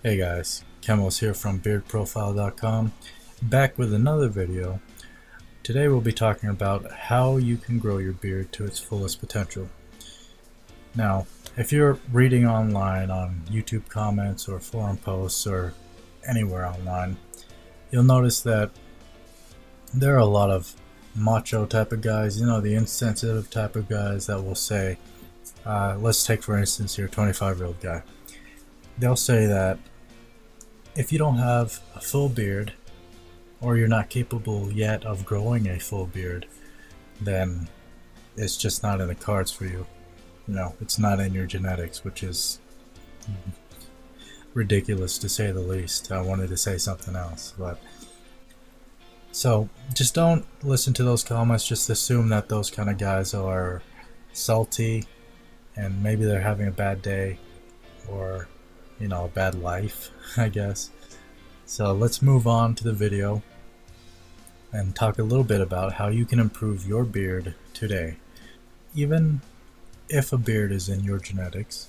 Hey guys, Chemos here from beardprofile.com, back with another video. Today we'll be talking about how you can grow your beard to its fullest potential. Now, if you're reading online on YouTube comments or forum posts or anywhere online, you'll notice that there are a lot of macho type of guys, the insensitive type of guys that will say, let's take for instance your 25-year-old guy. They'll say that if you don't have a full beard, or you're not capable yet of growing a full beard, then it's just not in the cards for you. It's not in your genetics, which is ridiculous to say the least. I wanted to say something else, but so just don't listen to those comments. Just assume that those kind of guys are salty and maybe they're having a bad day or a bad life, I guess. So let's move on to the video and talk a little bit about how you can improve your beard today. Even if a beard is in your genetics,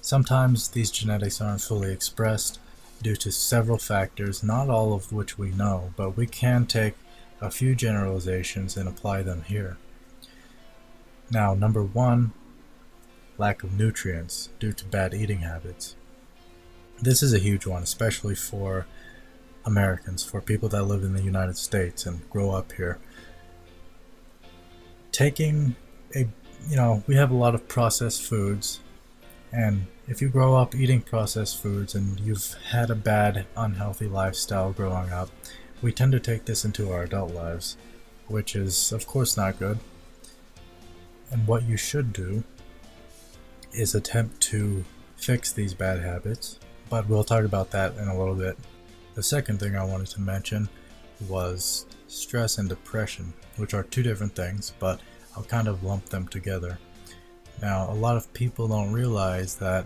sometimes these genetics aren't fully expressed due to several factors, not all of which we know, but we can take a few generalizations and apply them here. Now, number one, lack of nutrients due to bad eating habits. This is a huge one, especially for Americans, for people that live in the United States and grow up here. We have a lot of processed foods, and if you grow up eating processed foods and you've had a bad, unhealthy lifestyle growing up, we tend to take this into our adult lives, which is, of course, not good. And what you should do is attempt to fix these bad habits, but we'll talk about that in a little bit. The second thing I wanted to mention was stress and depression, which are two different things, but I'll kind of lump them together. Now, a lot of people don't realize that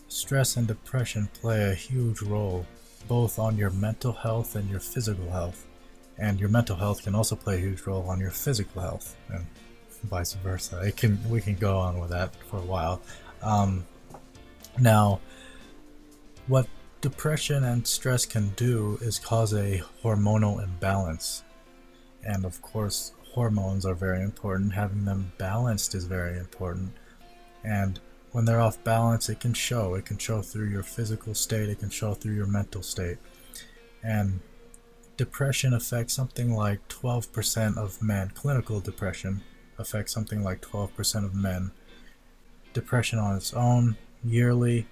stress and depression play a huge role both on your mental health and your physical health. And your mental health can also play a huge role on your physical health, and vice versa. We can go on with that for a while. Now, what depression and stress can do is cause a hormonal imbalance. And of course, hormones are very important. Having them balanced is very important. And when they're off balance, it can show. It can show through your physical state. It can show through your mental state. And depression affects something like 12% of men. Clinical depression affects something like 12% of men. Depression on its own, yearly,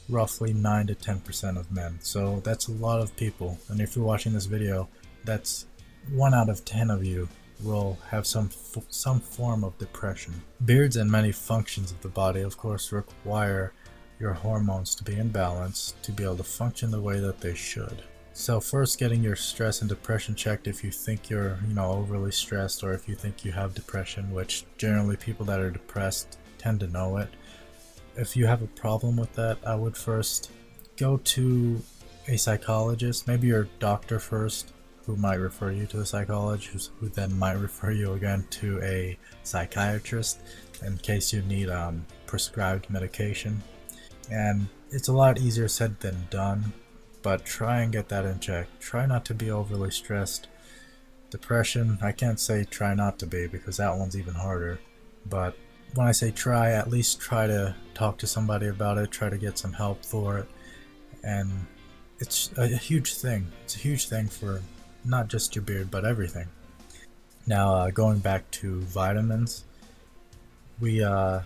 roughly 9 to 10% of men. So that's a lot of people. And if you're watching this video, that's 1 out of 10 of you will have some form of depression. Beards and many functions of the body, of course, require your hormones to be in balance to be able to function the way that they should. So first, getting your stress and depression checked if you think you're overly stressed, or if you think you have depression, which generally people that are depressed tend to know it. If you have a problem with that, I would first go to a psychologist, maybe your doctor first, who might refer you to a psychologist, who then might refer you again to a psychiatrist in case you need prescribed medication. And it's a lot easier said than done, but try and get that in check. Try not to be overly stressed. Depression, I can't say try not to be, because that one's even harder, but when I say try, at least try to talk to somebody about it, try to get some help for it. And it's a huge thing. It's a huge thing for not just your beard, but everything. Now, going back to vitamins, a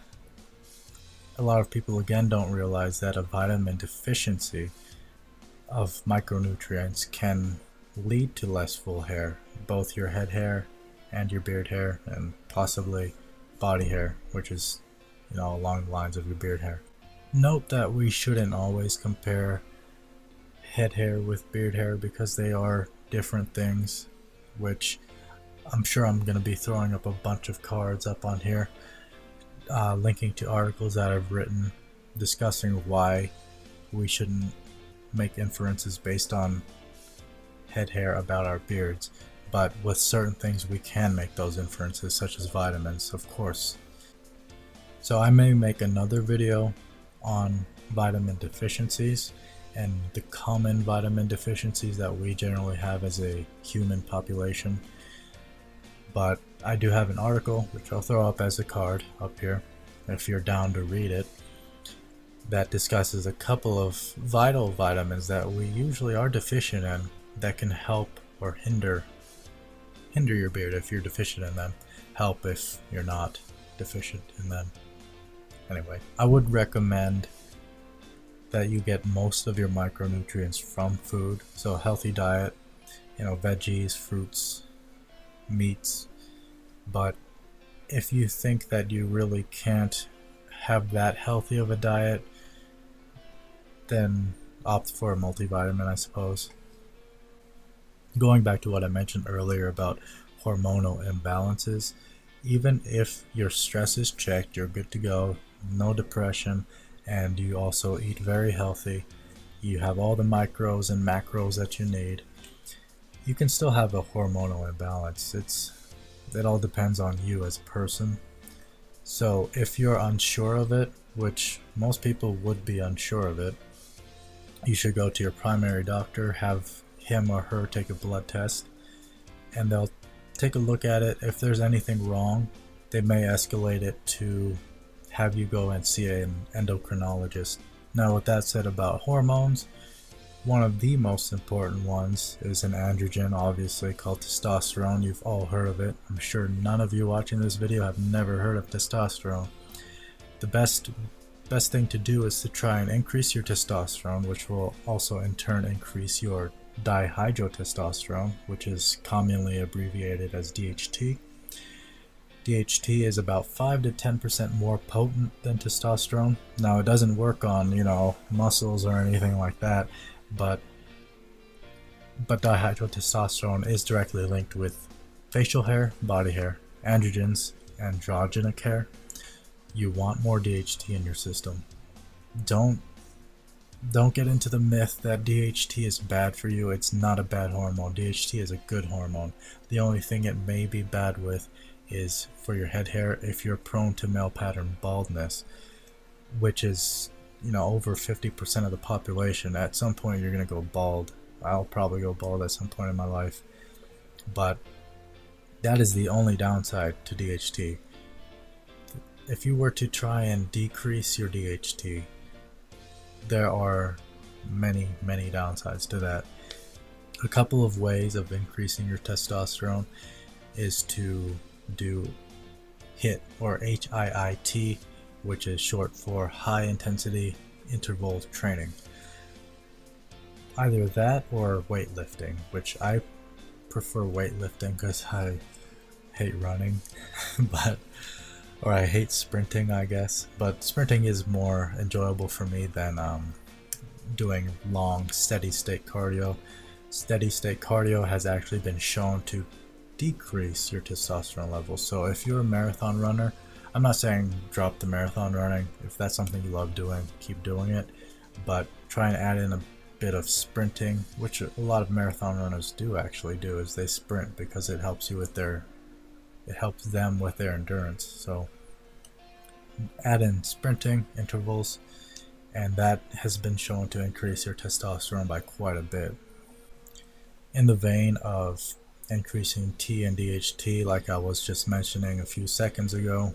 lot of people again don't realize that a vitamin deficiency of micronutrients can lead to less full hair, both your head hair and your beard hair, and possibly body hair, which is along the lines of your beard hair. Note that we shouldn't always compare head hair with beard hair, because they are different things, which I'm sure I'm going to be throwing up a bunch of cards up on here, linking to articles that I've written discussing why we shouldn't make inferences based on head hair about our beards. But with certain things we can make those inferences, such as vitamins, of course. So I may make another video on vitamin deficiencies and the common vitamin deficiencies that we generally have as a human population. But I do have an article, which I'll throw up as a card up here if you're down to read it, that discusses a couple of vital vitamins that we usually are deficient in that can help or hinder your beard if you're deficient in them, help if you're not deficient in them. Anyway, I would recommend that you get most of your micronutrients from food, so a healthy diet, veggies, fruits, meats. But if you think that you really can't have that healthy of a diet, then opt for a multivitamin, I suppose. Going back to what I mentioned earlier about hormonal imbalances, even if your stress is checked, you're good to go, no depression, and you also eat very healthy, you have all the micros and macros that you need, you can still have a hormonal imbalance. It all depends on you as a person. So if you're unsure of it, which most people would be unsure of it, you should go to your primary doctor, have him or her take a blood test, and they'll take a look at it. If there's anything wrong, they may escalate it to have you go and see an endocrinologist. Now, with that said about hormones, one of the most important ones is an androgen, obviously, called testosterone. You've all heard of it. I'm sure none of you watching this video have never heard of testosterone. The best thing to do is to try and increase your testosterone, which will also in turn increase your dihydrotestosterone, which is commonly abbreviated as DHT. DHT is about 5 to 10% more potent than testosterone. Now, it doesn't work on, muscles or anything like that, but dihydrotestosterone is directly linked with facial hair, body hair, androgens, androgenic hair. You want more DHT in your system. Don't get into the myth that DHT is bad for you. It's not a bad hormone. DHT is a good hormone. The only thing it may be bad with is for your head hair if you're prone to male pattern baldness, which is over 50% of the population. At some point you're going to go bald. I'll probably go bald at some point in my life, but that is the only downside to DHT. If you were to try and decrease your DHT, there are many downsides to that. A couple of ways of increasing your testosterone is to do HIIT, or HIIT, which is short for high intensity interval training. Either that or weightlifting, which I prefer weightlifting because I hate running, or I hate sprinting, I guess. But sprinting is more enjoyable for me than doing long steady state cardio. Steady state cardio has actually been shown to decrease your testosterone levels. So if you're a marathon runner, I'm not saying drop the marathon running. If that's something you love doing, keep doing it, but try and add in a bit of sprinting, which a lot of marathon runners do actually do, is they sprint because it helps them with their endurance. So add in sprinting intervals, and that has been shown to increase your testosterone by quite a bit. In the vein of increasing T and DHT, like I was just mentioning a few seconds ago,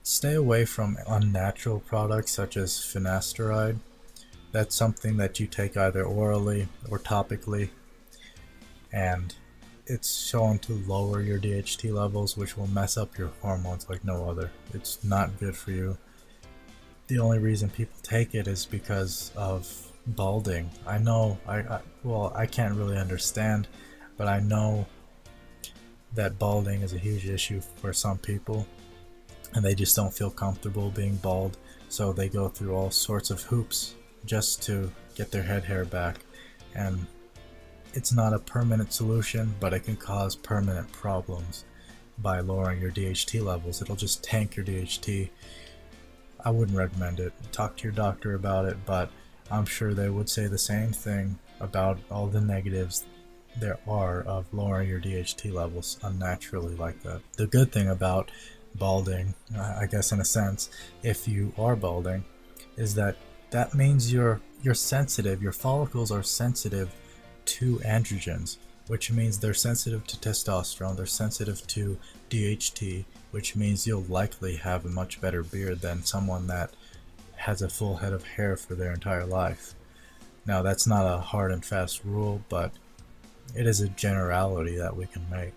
stay away from unnatural products such as finasteride. That's something that you take either orally or topically, and it's shown to lower your DHT levels, which will mess up your hormones like no other. It's not good for you. The only reason people take it is because of balding. I know, I can't really understand, but I know that balding is a huge issue for some people, and they just don't feel comfortable being bald, so they go through all sorts of hoops just to get their head hair back. And it's not a permanent solution, but it can cause permanent problems by lowering your DHT levels. It'll just tank your DHT. I wouldn't recommend it. Talk to your doctor about it, but I'm sure they would say the same thing about all the negatives there are of lowering your DHT levels unnaturally like that. The good thing about balding, I guess in a sense, if you are balding, is that that means you're sensitive. Your follicles are sensitive to androgens, which means they're sensitive to testosterone, they're sensitive to DHT, which means you'll likely have a much better beard than someone that has a full head of hair for their entire life. Now, that's not a hard and fast rule, but it is a generality that we can make.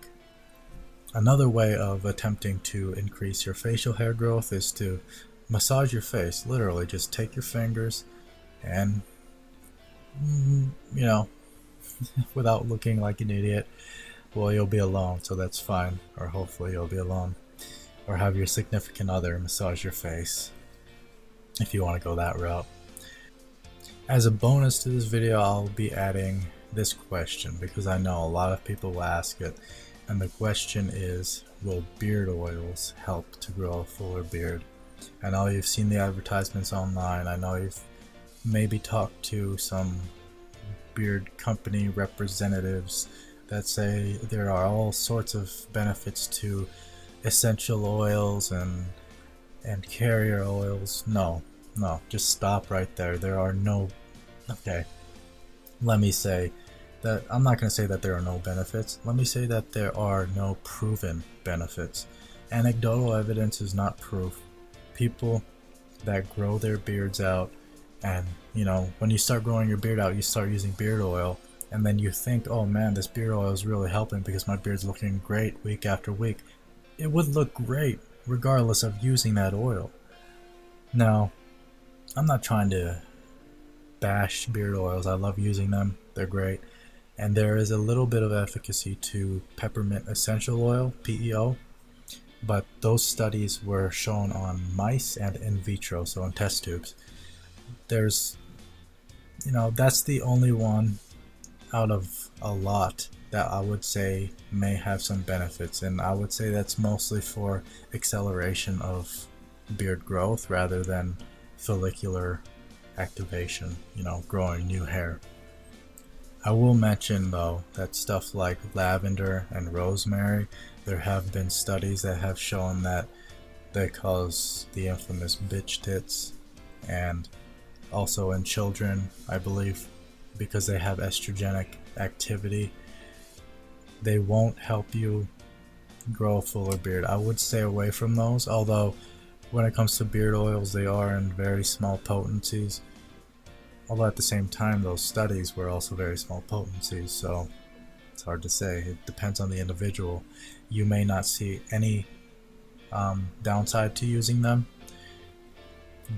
Another way of attempting to increase your facial hair growth is to massage your face. Literally, just take your fingers and, you know, without looking like an idiot. Well, you'll be alone, so that's fine. Or hopefully you'll be alone. Or have your significant other massage your face, if you want to go that route. As a bonus to this video, I'll be adding this question, because I know a lot of people will ask it. And the question is, will beard oils help to grow a fuller beard? I know you've seen the advertisements online. I know you've maybe talked to some beard company representatives that say there are all sorts of benefits to essential oils and carrier oils. No, just stop right there. There are no... Okay, let me say that I'm not going to say that there are no benefits. Let me say that there are no proven benefits. Anecdotal evidence is not proof. People that grow their beards out, and when you start growing your beard out, you start using beard oil, and then you think, oh man, this beard oil is really helping because my beard's looking great week after week. It would look great regardless of using that oil. Now, I'm not trying to bash beard oils. I love using them. They're great. And there is a little bit of efficacy to peppermint essential oil, PEO, but those studies were shown on mice and in vitro, so in test tubes. There's, that's the only one out of a lot that I would say may have some benefits, and I would say that's mostly for acceleration of beard growth rather than follicular activation, growing new hair. I will mention though that stuff like lavender and rosemary, there have been studies that have shown that they cause the infamous bitch tits, and also in children, I believe, because they have estrogenic activity, they won't help you grow a fuller beard. I would stay away from those, although when it comes to beard oils, they are in very small potencies. Although at the same time, those studies were also very small potencies, so it's hard to say. It depends on the individual. You may not see any downside to using them,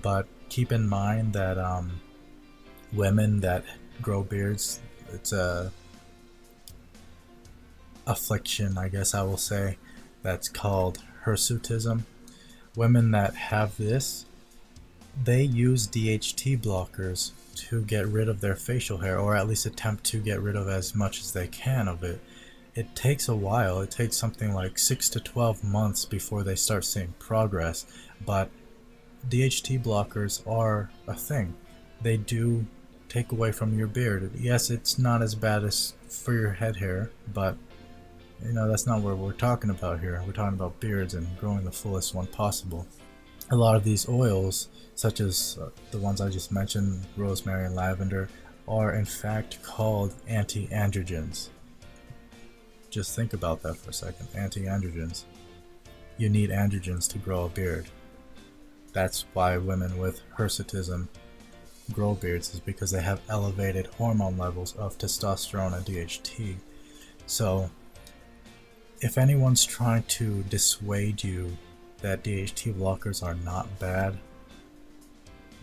but keep in mind that women that grow beards, it's a affliction, I guess I will say, that's called hirsutism. Women that have this, they use DHT blockers to get rid of their facial hair, or at least attempt to get rid of as much as they can of it. It takes a while. It takes something like 6 to 12 months before they start seeing progress, but DHT blockers are a thing. They do take away from your beard. Yes, it's not as bad as for your head hair, but that's not what we're talking about here. We're talking about beards and growing the fullest one possible. A lot of these oils, such as the ones I just mentioned, rosemary and lavender, are in fact called anti-androgens. Just think about that for a second. Anti-androgens. You need androgens to grow a beard. That's why women with hirsutism grow beards, is because they have elevated hormone levels of testosterone and DHT. So if anyone's trying to dissuade you that DHT blockers are not bad,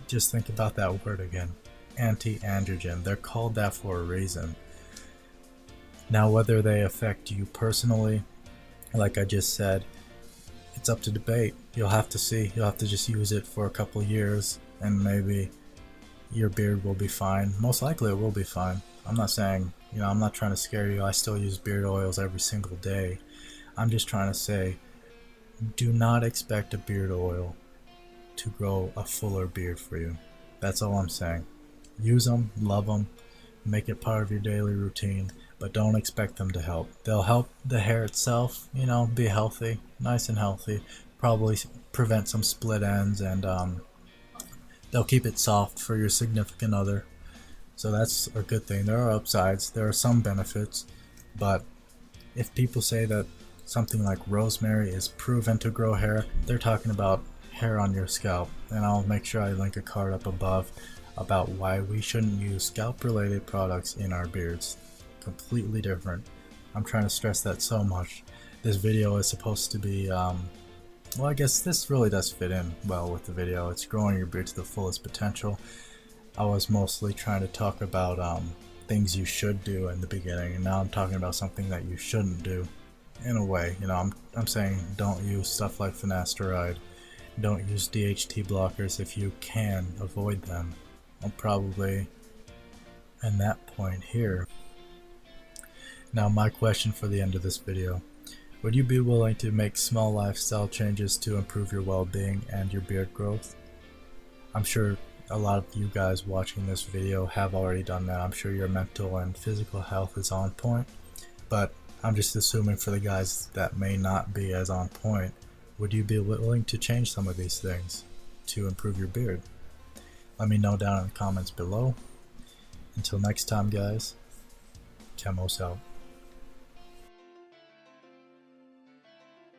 just think about that word again. Anti-androgen. They're called that for a reason. Now, whether they affect you personally, like I just said, it's up to debate. You'll have to see. You'll have to just use it for a couple years, and maybe your beard will be fine. Most likely it will be fine. I'm not saying, I'm not trying to scare you. I still use beard oils every single day. I'm just trying to say, do not expect a beard oil to grow a fuller beard for you. That's all I'm saying. Use them, love them, make it part of your daily routine, but don't expect them to help. They'll help the hair itself, be healthy, nice and healthy, probably prevent some split ends and They'll keep it soft for your significant other. So that's a good thing. There are upsides, there are some benefits, but if people say that something like rosemary is proven to grow hair, they're talking about hair on your scalp. And I'll make sure I link a card up above about why we shouldn't use scalp related products in our beards. Completely different. I'm trying to stress that so much. This video is supposed to be, well, I guess this really does fit in well with the video. It's growing your beard to the fullest potential. I was mostly trying to talk about things you should do in the beginning, and now I'm talking about something that you shouldn't do. In a way, you know, I'm saying don't use stuff like finasteride, don't use DHT blockers if you can avoid them. I'm probably in that point here. Now my question for the end of this video: would you be willing to make small lifestyle changes to improve your well-being and your beard growth? I'm sure a lot of you guys watching this video have already done that. I'm sure your mental and physical health is on point, but I'm just assuming for the guys that may not be as on point, would you be willing to change some of these things to improve your beard? Let me know down in the comments below. Until next time, guys, Chemos out.